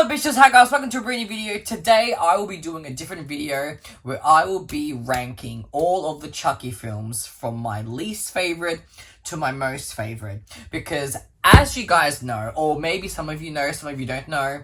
What's up, bitches? Hi guys, welcome to a brand new video. Today I will be doing a different video where I will be ranking all of the Chucky films from my least favorite to my most favorite. Because as you guys know, or maybe some of you know, some of you don't know,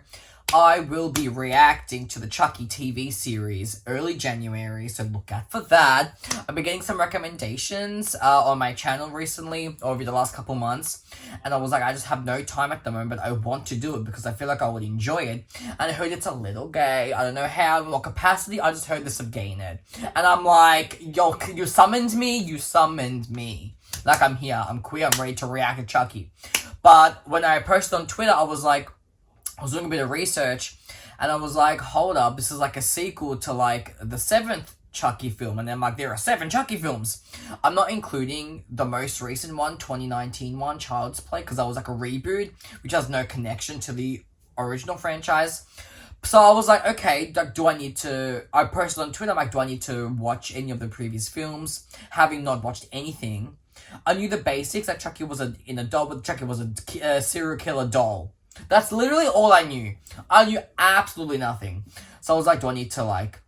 I will be reacting to the Chucky TV series early January, so look out for that. I've been getting some recommendations on my channel recently, over the last couple months, and I was like, I just have no time at the moment, but I want to do it because I feel like I would enjoy it. And I heard it's a little gay, I don't know how, what capacity, I just heard this of gay in it. And I'm like, yo, you summoned me. Like, I'm here, I'm queer, I'm ready to react to Chucky. But when I posted on Twitter, I was doing a bit of research, and I was like, hold up, this is like a sequel to like the 7th Chucky film, and then like, there are 7 Chucky films. I'm not including the most recent one, 2019 one, Child's Play, because that was like a reboot, which has no connection to the original franchise. So I was like, okay, like, I posted on Twitter, I'm like, do I need to watch any of the previous films? Having not watched anything, I knew the basics, that Chucky was a serial killer doll. That's literally all I knew. I knew absolutely nothing. So I was like, do I need to, like,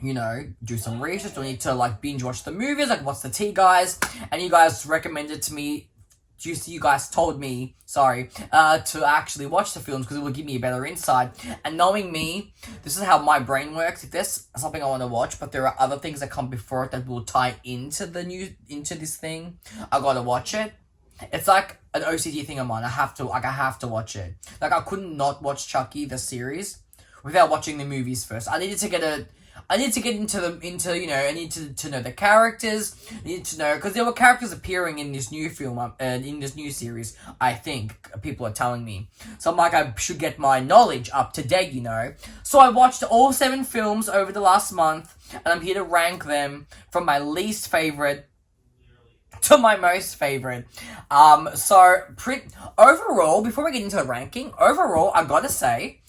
you know, do some research? Do I need to, like, binge watch the movies? Like, what's the tea, guys? And you guys recommended to me, you guys told me, to actually watch the films because it would give me a better insight. And knowing me, this is how my brain works. If there's something I want to watch, but there are other things that come before it that will tie into this thing, I gotta watch it. It's like an OCD thing of mine. I have to watch it. Like, I couldn't not watch Chucky, the series, without watching the movies first. I needed to get to know the characters. I needed to know, because there were characters appearing in this new film, in this new series, I think, people are telling me. So I'm like, I should get my knowledge up to date, you know. So I watched all 7 films over the last month, and I'm here to rank them from my least favorite to my most favorite. Overall, before we get into the ranking, I gotta say,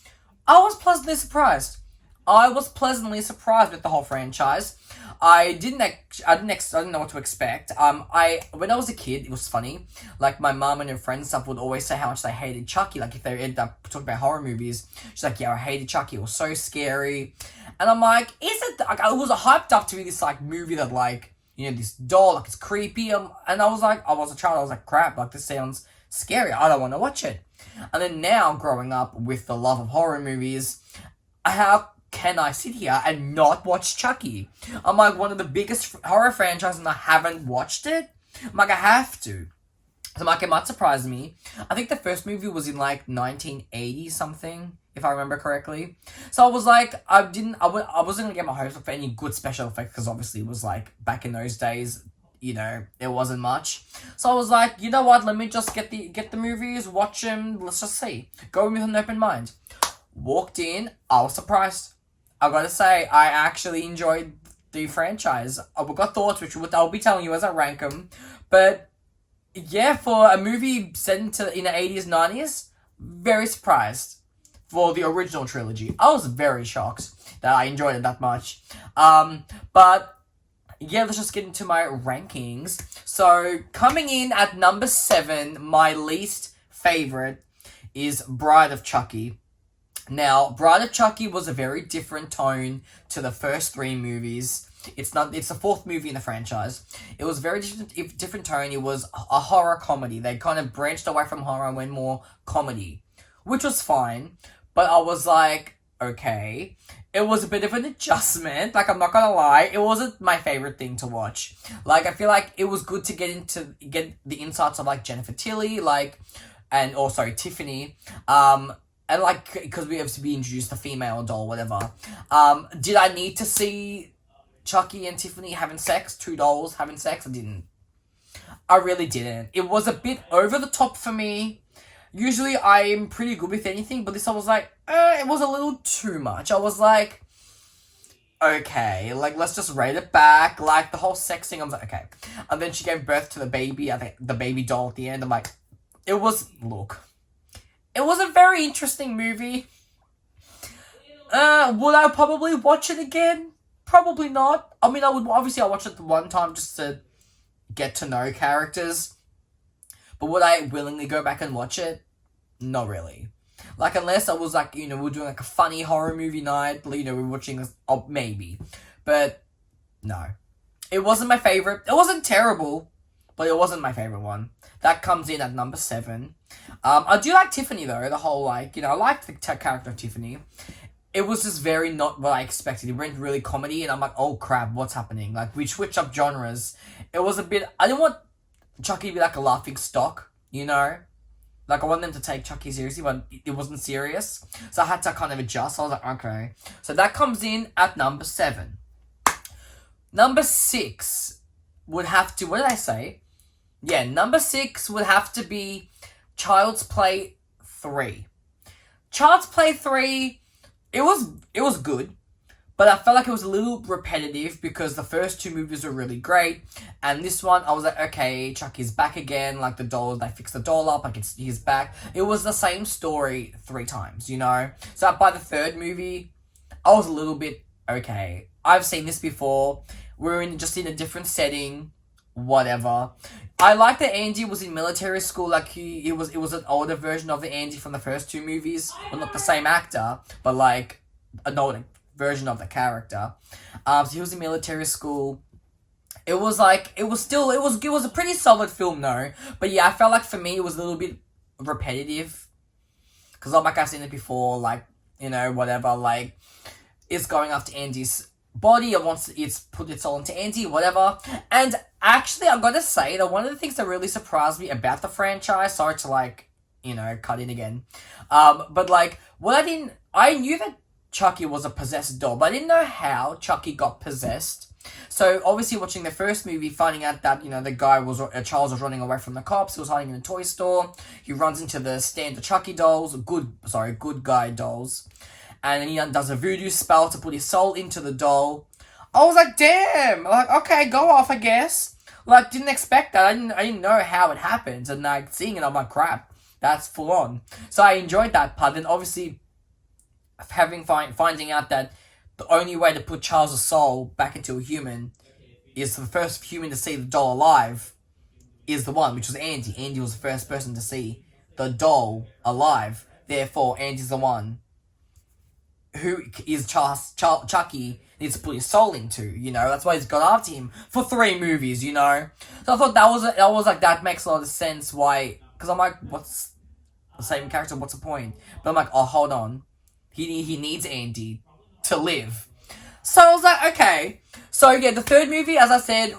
I was pleasantly surprised. I was pleasantly surprised with the whole franchise. I didn't know what to expect. When I was a kid, it was funny. Like, my mum and her friends and stuff would always say how much they hated Chucky. Like, if they ended up talking about horror movies, she's like, yeah, I hated Chucky. It was so scary. And I'm like, it was hyped up to be this, like, movie that, like, you know, this doll, like, it's creepy. And I was like, I was a child, I was like, crap, like, this sounds scary. I don't want to watch it. And then now, growing up with the love of horror movies, how can I sit here and not watch Chucky? I'm like, one of the biggest horror franchises, and I haven't watched it? I'm like, I have to. So I'm like, it might surprise me. I think the first movie was in, like, 1980 something, if I remember correctly. So I was like, I wasn't gonna get my hopes up for any good special effects, because obviously it was like, back in those days, you know, there wasn't much. So I was like, you know what, let me just get the movies, watch them, let's just see. Go in with an open mind. Walked in, I was surprised. I gotta say, I actually enjoyed the franchise. I've got thoughts, which I'll be telling you as I rank them. But yeah, for a movie set in the 80s, 90s, very surprised. For the original trilogy, I was very shocked that I enjoyed it that much. But yeah, let's just get into my rankings. So, coming in at number 7, my least favorite is Bride of Chucky. Now, Bride of Chucky was a very different tone to the first 3 movies. It's the 4th movie in the franchise. It was very different tone. It was a horror comedy. They kind of branched away from horror and went more comedy, which was fine. But I was like, okay. It was a bit of an adjustment. Like, I'm not gonna lie. It wasn't my favorite thing to watch. Like, I feel like it was good to get the insights of, like, Jennifer Tilly, Tiffany. And, like, because we have to be introduced to female doll, whatever. Did I need to see Chucky and Tiffany having sex? 2 dolls having sex? I didn't. I really didn't. It was a bit over the top for me. Usually, I'm pretty good with anything, but this I was like, it was a little too much. I was like, okay, like, let's just rate it back. Like, the whole sex thing, I was like, okay. And then she gave birth to the baby, I think, the baby doll at the end. I'm like, it was a very interesting movie. Would I probably watch it again? Probably not. I mean, I'll watch it the one time just to get to know characters. But would I willingly go back and watch it? Not really. Like, unless I was like, we're doing like a funny horror movie night, we're watching this, oh, maybe. But, no. It wasn't my favorite. It wasn't terrible, but it wasn't my favorite one. That comes in at number 7. I do like Tiffany, though. The whole, I liked the character of Tiffany. It was just very not what I expected. It went really comedy, and I'm like, oh crap, what's happening? Like, we switched up genres. It was a bit... I didn't want Chucky to be like a laughing stock, Like, I want them to take Chucky seriously, but it wasn't serious. So I had to kind of adjust. I was like, okay. So that comes in at number 7. Number 6 would have to... What did I say? Yeah, number 6 would have to be Child's Play 3. Child's Play 3... It was good, but I felt like it was a little repetitive because the first 2 movies were really great, and this one, I was like, okay, Chucky's back again, like the doll, they fixed the doll up, like he's back. It was the same story 3 times, So by the 3rd movie, I was a little bit, okay, I've seen this before, we're just in a different setting, whatever. I like that Andy was in military school, like it was an older version of the Andy from the first 2 movies. Well, not the same actor, but like an older version of the character. So he was in military school. It was a pretty solid film though. But yeah, I felt like for me it was a little bit repetitive. Cause like I've seen it before, like, whatever, like it's going after Andy's body, it's put its all into Andy, whatever. And actually, I've got to say that one of the things that really surprised me about the franchise, sorry to cut in again, but like, I knew that Chucky was a possessed doll, but I didn't know how Chucky got possessed. So obviously watching the first movie, finding out that, Charles was running away from the cops, he was hiding in a toy store, he runs into the stand of Chucky dolls, good guy dolls, and then he does a voodoo spell to put his soul into the doll. I was like, damn! Like, okay, go off, I guess. Like, didn't expect that. I didn't know how it happens. And, like, seeing it, I'm like, crap. That's full on. So I enjoyed that part. Then, obviously, finding out that the only way to put Charles' soul back into a human is for the first human to see the doll alive is the one, which was Andy. Andy was the first person to see the doll alive. Therefore, Andy's the one who is Chucky needs to put his soul into, That's why he's gone after him for 3 movies, So I thought that makes a lot of sense why, because I'm like, what's the same character, what's the point? But I'm like, oh, hold on. He needs Andy to live. So I was like, okay. So yeah, the 3rd movie, as I said,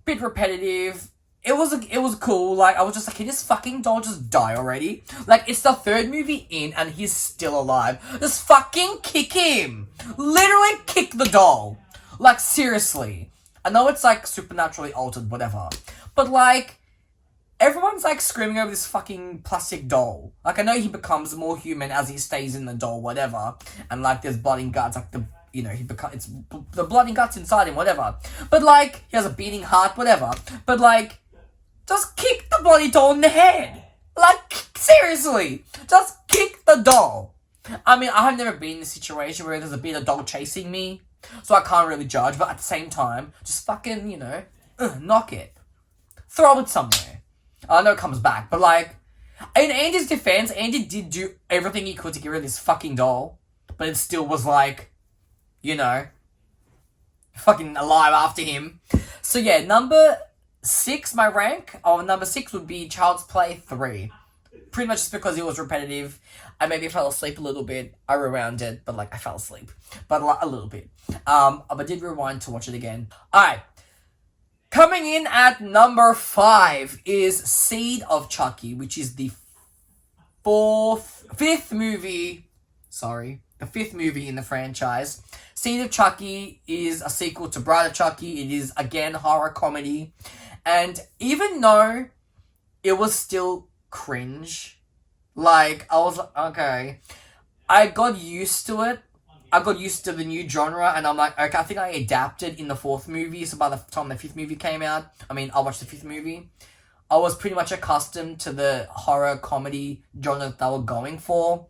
bit repetitive. It was cool. Like, I was just like, can this fucking doll just die already? Like, it's the 3rd movie in and he's still alive. Just fucking kick him. Literally kick the doll. Like, seriously. I know it's, like, supernaturally altered, whatever. But, like, everyone's, like, screaming over this fucking plastic doll. Like, I know he becomes more human as he stays in the doll, whatever. And, like, there's blood and guts, like, it's the blood and guts inside him, whatever. But, like, he has a beating heart, whatever. But, like, just kick the bloody doll in the head. Like, seriously. Just kick the doll. I mean, I have never been in a situation where there's a doll chasing me, so I can't really judge, but at the same time, just fucking, knock it. Throw it somewhere. I know it comes back, but like, in Andy's defense, Andy did do everything he could to get rid of this fucking doll, but it still was like, fucking alive after him. So yeah, number 6, my rank of number 6 would be Child's Play 3. Pretty much just because it was repetitive. I maybe fell asleep a little bit. I rewound it, but like I fell asleep. But a little bit. But did rewind to watch it again. Alright. Coming in at number 5 is Seed of Chucky, which is the fifth movie in the franchise. Seed of Chucky is a sequel to Bride of Chucky. It is, again, horror comedy. And even though it was still cringe, like, I was like, okay, I got used to it. I got used to the new genre, and I'm like, okay, I think I adapted in the 4th movie, so by the time the 5th movie came out, I watched the 5th movie, I was pretty much accustomed to the horror comedy genre that they were going for.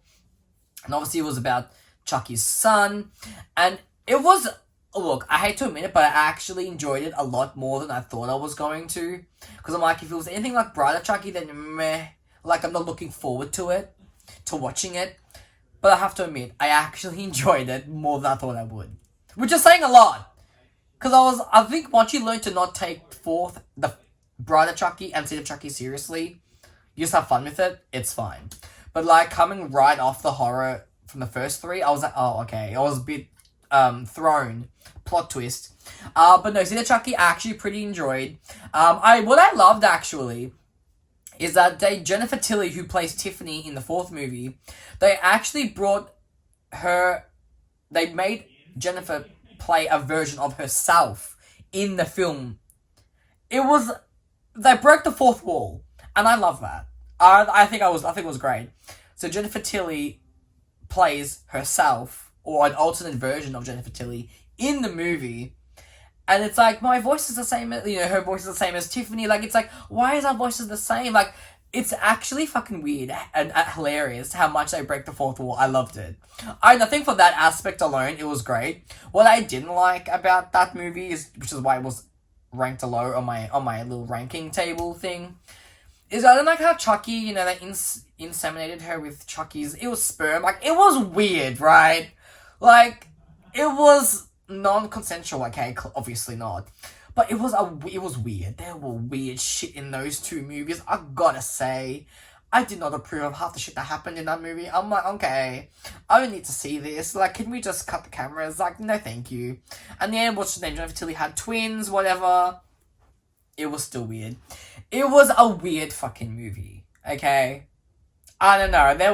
And obviously it was about Chucky's son, and it was, look, I hate to admit it, but I actually enjoyed it a lot more than I thought I was going to, because I'm like, if it was anything like Bride of Chucky, then meh, like, I'm not looking forward to it. to watching it. But I have to admit, I actually enjoyed it more than I thought I would. Which is saying a lot. Because I think once you learn to not take forth the Bride of Chucky and Seed of Chucky seriously, you just have fun with it, it's fine. But like coming right off the horror from the first three, I was like, oh, okay. I was a bit thrown. Plot twist. But no, Seed of Chucky I actually pretty enjoyed. What I loved actually is that Jennifer Tilly, who plays Tiffany in the fourth movie, they actually brought her, they made Jennifer play a version of herself in the film. They broke the fourth wall, and I love that. I think it was great. So Jennifer Tilly plays herself, or an alternate version of Jennifer Tilly, in the movie. And it's like, my voice is the same, her voice is the same as Tiffany. Like, it's like, why is our voices the same? Like, it's actually fucking weird and hilarious how much they break the fourth wall. I loved it. I think for that aspect alone, it was great. What I didn't like about that movie which is why it was ranked low on my little ranking table thing, is I don't like how Chucky, they inseminated her with Chucky's, it was sperm. Like, it was weird, right? Like, it was non-consensual, okay, obviously not. But it was weird. There were weird shit in those two movies, I gotta say. I did not approve of half the shit that happened in that movie. I'm like, okay, I don't need to see this. Like, can we just cut the cameras? Like, no thank you. And then, what's her name? Jennifer Tilly had twins, whatever. It was still weird. It was a weird fucking movie, okay? I don't know. I don't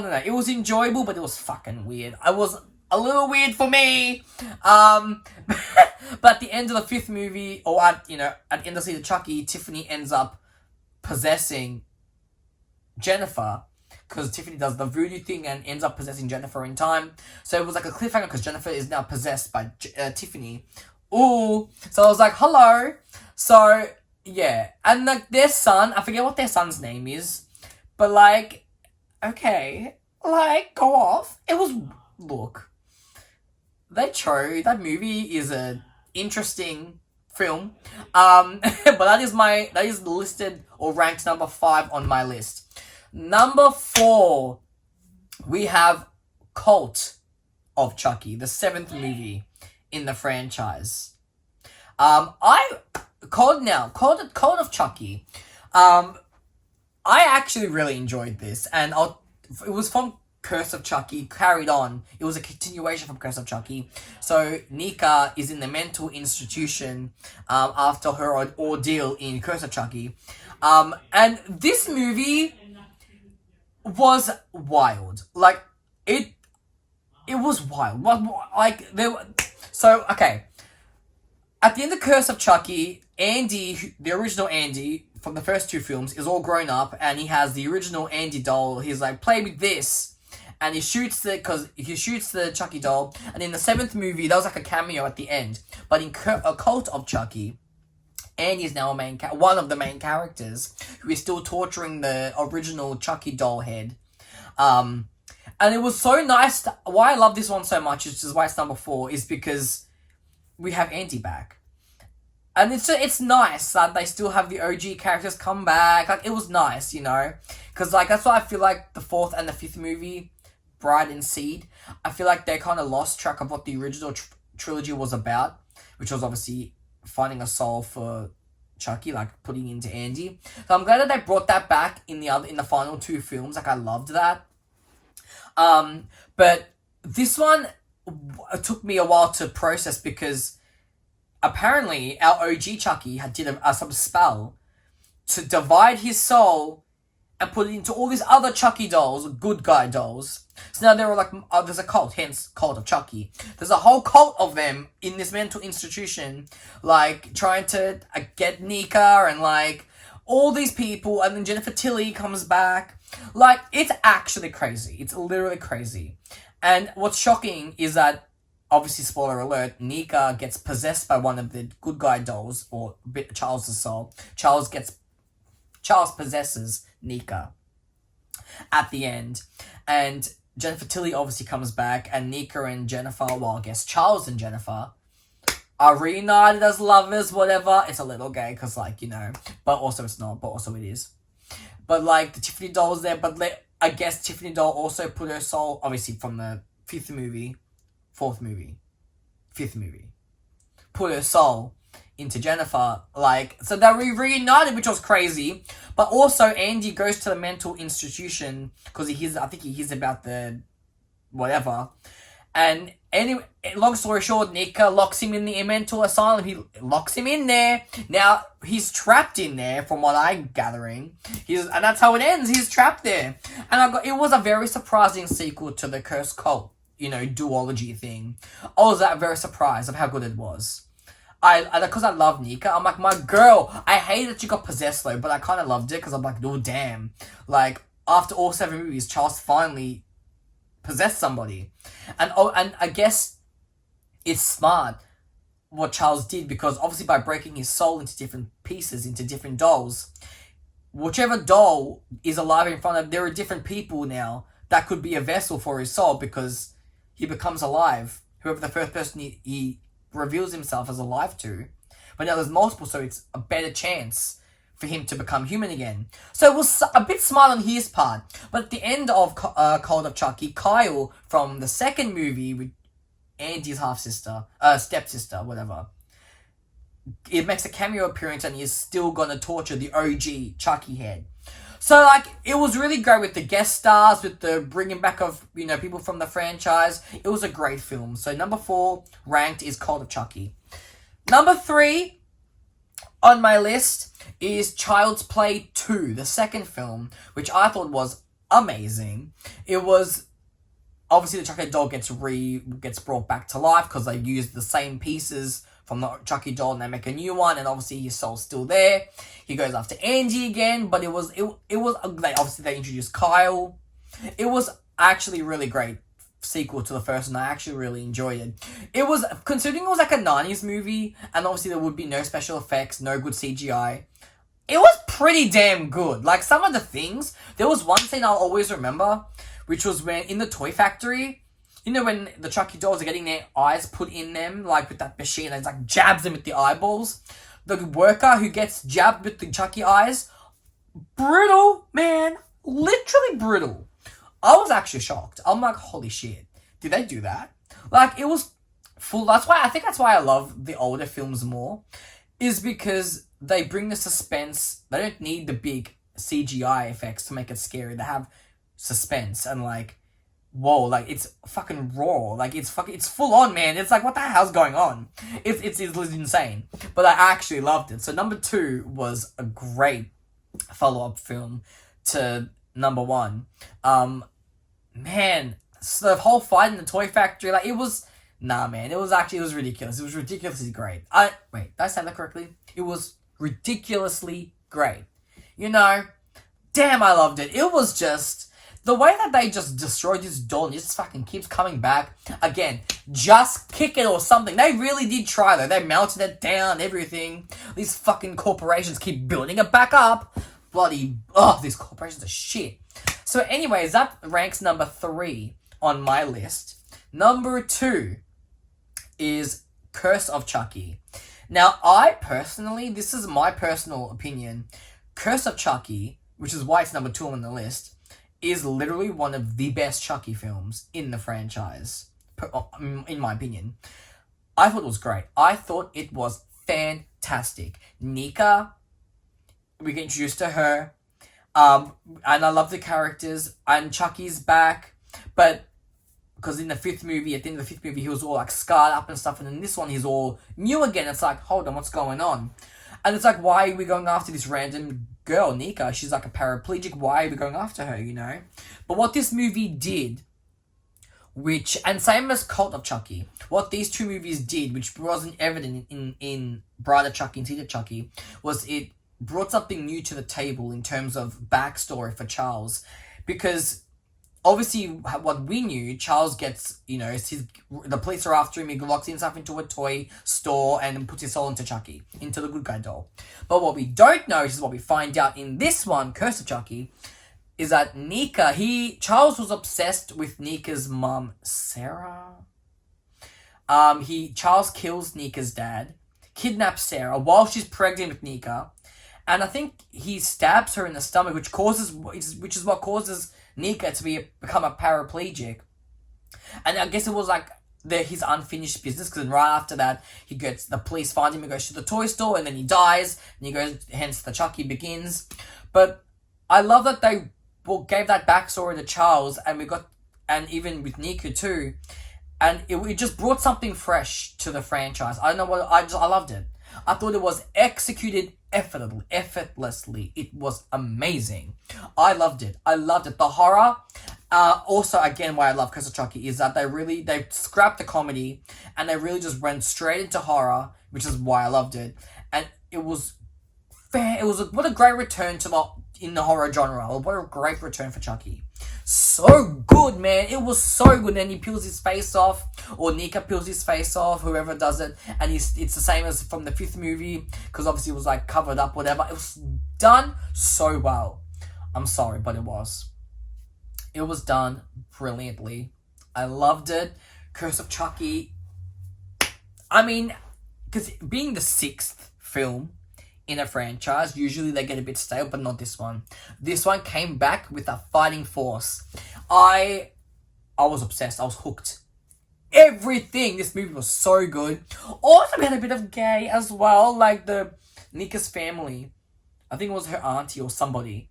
know. It was enjoyable, but it was fucking weird. It was a little weird for me. But at the end of the fifth movie, or at the end of Seed of Chucky, Tiffany ends up possessing Jennifer, because Tiffany does the voodoo thing and ends up possessing Jennifer in time. So it was like a cliffhanger because Jennifer is now possessed by Tiffany. Ooh. So I was like, hello. So, yeah. And like their son, I forget what their son's name is, but like, okay, like, go off. Look, that movie is a interesting film. But that is listed or ranked number 5 on my list. Number 4, we have Cult of Chucky, the 7th movie in the franchise. Cult of Chucky. I actually really enjoyed this, and it was from Curse of Chucky, carried on. It was a continuation from Curse of Chucky. So Nika is in the mental institution after her ordeal in Curse of Chucky. And this movie was wild. Like, it was wild. Like, okay. At the end of Curse of Chucky, Andy, the original Andy from the first 2 films, is all grown up, and he has the original Andy doll. He's like, play with this. And he shoots the Chucky doll. And in the 7th movie, that was like a cameo at the end. But in A Cult of Chucky, Andy is now one of the main characters who is still torturing the original Chucky doll head. And it was so nice. Why I love this one so much, which is why it's number 4, is because we have Andy back. And it's nice that they still have the OG characters come back. Like, it was nice, Because, like, that's why I feel like the 4th and the 5th movie, Bride and Seed, I feel like they kind of lost track of what the original trilogy was about, which was obviously finding a soul for Chucky, like putting into Andy. So I'm glad that they brought that back in the final 2 films. Like, I loved that. But this one, it took me a while to process because apparently our OG Chucky did some spell to divide his soul and put it into all these other Chucky dolls, good guy dolls. So now there are like, there's a cult, hence Cult of Chucky. There's a whole cult of them in this mental institution, like trying to get Nika and like all these people, and then Jennifer Tilly comes back. Like, it's actually crazy. It's literally crazy. And what's shocking is that, obviously, spoiler alert, Nika gets possessed by one of the good guy dolls, or Charles' soul. Charles possesses Nika at the end. And Jennifer Tilly obviously comes back, and Nika and Jennifer, well, I guess Charles and Jennifer are reunited as lovers, whatever. It's a little gay, because, like, but also it's not, but also it is. But, like, the Tiffany doll's there, but I guess Tiffany Doll also put her soul, obviously from the fourth movie, fifth movie, put her soul into Jennifer. Like, so they were reunited, which was crazy. But also, Andy goes to the mental institution because I think he hears about the whatever. And anyway, long story short, Nika locks him in the mental asylum. He locks him in there. Now, he's trapped in there, from what I'm gathering. And that's how it ends. He's trapped there. And it was a very surprising sequel to the Cursed Cult, duology thing. I was very surprised of how good it was. Because I love Nika, I'm like, my girl. I hate that she got possessed though, but I kind of loved it because I'm like, oh damn. Like, after all 7 movies, Charles finally possessed somebody. And I guess it's smart what Charles did, because obviously by breaking his soul into different pieces, into different dolls, whichever doll is alive in front of, there are different people now that could be a vessel for his soul, because he becomes alive. Whoever the first person he reveals himself as alive to. But now there's multiple, so it's a better chance for him to become human again. So it was a bit smart on his part. But at the end of Cult of Chucky, Kyle from the second movie with Andy's half-sister, stepsister, whatever, it makes a cameo appearance and he's still gonna torture the OG Chucky head. So, like, it was really great with the guest stars, with the bringing back of, people from the franchise. It was a great film. So, number 4 ranked is Cult of Chucky. Number 3 on my list is Child's Play 2, the second film, which I thought was amazing. It was, obviously the Chucky doll gets brought back to life because they used the same pieces from the Chucky doll and they make a new one, and obviously his soul's still there. He goes after Andy again, but it was obviously they introduced Kyle. It was actually a really great sequel to the first, and I actually really enjoyed it. It was, considering it was like a 90s movie, and obviously there would be no special effects, no good CGI, it was pretty damn good. Like, some of the things, there was one scene I'll always remember, which was when, in the toy factory, when the Chucky dolls are getting their eyes put in them, like with that machine, and it's like jabs them with the eyeballs. The worker who gets jabbed with the Chucky eyes, brutal, man. Literally brutal. I was actually shocked. I'm like, holy shit. Did they do that? Like, it was full. I think that's why I love the older films more, is because they bring the suspense. They don't need the big CGI effects to make it scary. They have suspense and like, whoa, like, it's fucking raw. Like, it's full on, man. It's like, what the hell's going on? It's insane. But I actually loved it. So number 2 was a great follow-up film to number 1. Man, so the whole fight in the toy factory, like, it was, man, it was ridiculous. It was ridiculously great. Wait, did I say that correctly? It was ridiculously great. Damn, I loved it. It was just, the way that they just destroyed this doll and it just fucking keeps coming back. Again, just kick it or something. They really did try though. They melted it down, everything. These fucking corporations keep building it back up. These corporations are shit. So anyways, that ranks number 3 on my list. Number 2 is Curse of Chucky. Now, this is my personal opinion, Curse of Chucky, which is why it's number 2 on the list, is literally one of the best Chucky films in the franchise, in my opinion. I thought it was great. I thought it was fantastic. Nika, we get introduced to her, and I love the characters, and Chucky's back, but because in the 5th movie, at the end of the 5th movie, he was all like scarred up and stuff, and in this one, he's all new again. It's like, hold on, what's going on? And it's like, why are we going after this random girl, Nika? She's like a paraplegic. Why are we going after her, But what this movie did, and same as Cult of Chucky, what these 2 movies did, which wasn't evident in Bride of Chucky and Seed of Chucky, was it brought something new to the table in terms of backstory for Charles. Because obviously, what we knew, Charles gets, the police are after him, he locks himself into a toy store and puts his soul into Chucky, into the good guy doll. But what we don't know, is what we find out in this one, Curse of Chucky, is that Charles was obsessed with Nika's mom, Sarah. Charles kills Nika's dad, kidnaps Sarah while she's pregnant with Nika, and I think he stabs her in the stomach, which is what causes Nika to become a paraplegic. And I guess it was like his unfinished business, because right after that, the police find him and goes to the toy store, and then he dies, and he goes, hence the Chucky Begins. But I love that they gave that backstory to Charles, and even with Nika too, and it just brought something fresh to the franchise. I don't know what, I loved it. I thought it was executed effortlessly. It was amazing. I loved it. The horror, also again, why I love Curse of Chucky is that they scrapped the comedy and they really just went straight into horror, which is why I loved it. And it was fair. What a great return in the horror genre. What a great return for Chucky. So good, man. It was so good. And he peels his face off, or Nika peels his face off, whoever does it. And it's the same as from the 5th movie, because obviously it was like covered up, whatever. It was done so well. I'm sorry, but it was. It was done brilliantly. I loved it. Curse of Chucky. I mean, because being the 6th film in a franchise, usually they get a bit stale, but not this one. This one came back with a fighting force. I was obsessed. I was hooked. Everything. This movie was so good. Also, we had a bit of gay as well, like the Nika's family. I think it was her auntie or somebody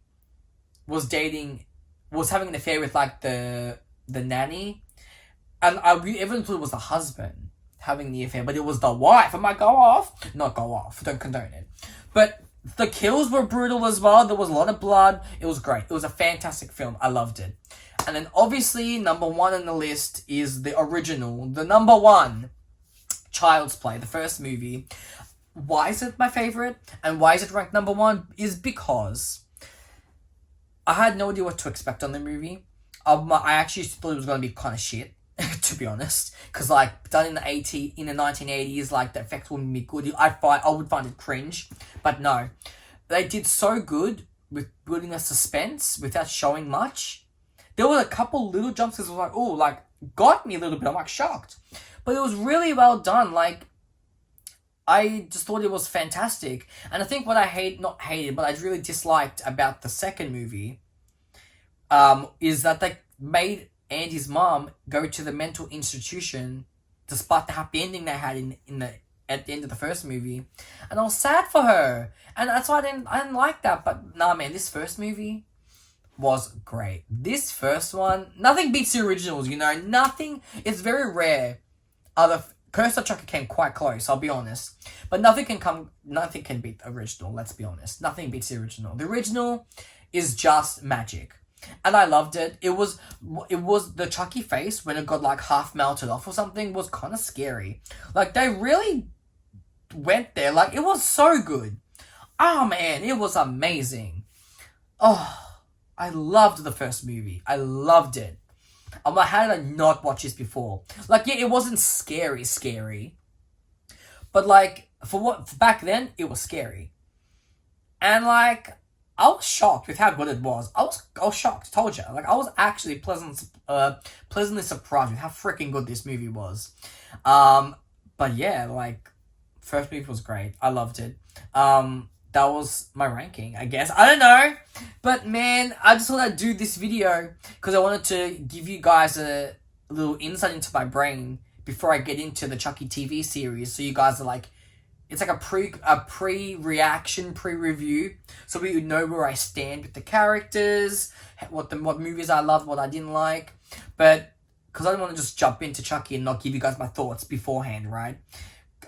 was having an affair with like the nanny, and everyone thought it was the husband having the affair, but it was the wife. I might go off. Not go off. Don't condone it. But the kills were brutal as well. There was a lot of blood. It was great. It was a fantastic film. I loved it. And then obviously number 1 on the list is the original, the number 1, Child's Play, the first movie. Why is it my favorite? And why is it ranked number 1? Is because I had no idea what to expect on the movie. I actually thought it was going to be kind of shit, to be honest. Because, like, done in the 1980s, like, the effects wouldn't be good. I would find it cringe. But no. They did so good with building a suspense without showing much. There were a couple little jumps that was like, oh, like, got me a little bit. I'm, like, shocked. But it was really well done. Like, I just thought it was fantastic. And I think what I not hated, but I really disliked about the second movie, is that they made Andy's mom go to the mental institution despite the happy ending they had at the end of the first movie. And I was sad for her. And that's why I didn't like that. But nah, man, this first movie was great. This first one, nothing beats the originals, you know. Nothing. It's very rare. Curse of Chucky came quite close, I'll be honest. But nothing can beat the original, let's be honest. Nothing beats the original. The original is just magic. And I loved it. It was the Chucky face, when it got like half melted off or something, was kind of scary. Like, they really went there. Like, it was so good. Oh man, it was amazing. Oh, I loved the first movie. I loved it. I'm like, how did I not watch this before? Like, yeah, it wasn't scary. But like, back then, it was scary. And like, I was shocked with how good it was. I was shocked, told you. Like, I was actually pleasantly surprised with how freaking good this movie was. But yeah, like, first movie was great. I loved it. That was my ranking, I guess. I don't know. But man, I just thought I'd do this video because I wanted to give you guys a little insight into my brain before I get into the Chucky TV series. So you guys are like, it's like a pre-reaction, pre-review. So we would know where I stand with the characters, what movies I loved, what I didn't like. But because I didn't want to just jump into Chucky and not give you guys my thoughts beforehand, right?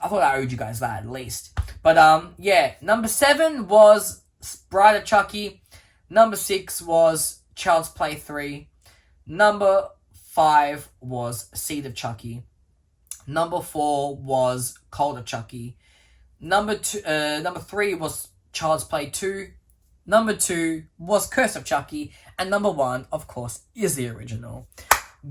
I thought I owed you guys that at least. But yeah, number 7 was Bride of Chucky. Number 6 was Child's Play 3. Number 5 was Seed of Chucky. Number 4 was Cold of Chucky. Number 3 was Child's Play 2. Number 2 was Curse of Chucky. And number 1, of course, is the original.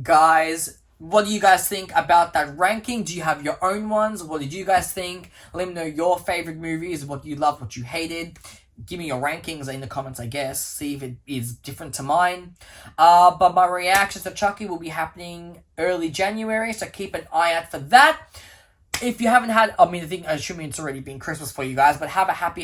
Guys, what do you guys think about that ranking? Do you have your own ones? What did you guys think? Let me know your favorite movies, what you loved, what you hated. Give me your rankings in the comments, I guess. See if it is different to mine. But my reactions to Chucky will be happening early January, so keep an eye out for that. If you haven't had, I assuming it's already been Christmas for you guys, but I hope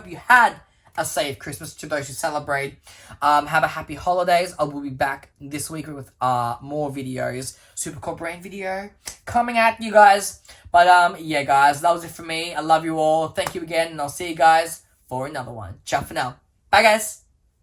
you had a safe Christmas to those who celebrate. Have a happy holidays. I will be back this week with more videos. Super cool brain video coming at you guys. But yeah, guys, that was it for me. I love you all. Thank you again, and I'll see you guys for another one. Ciao for now. Bye, guys.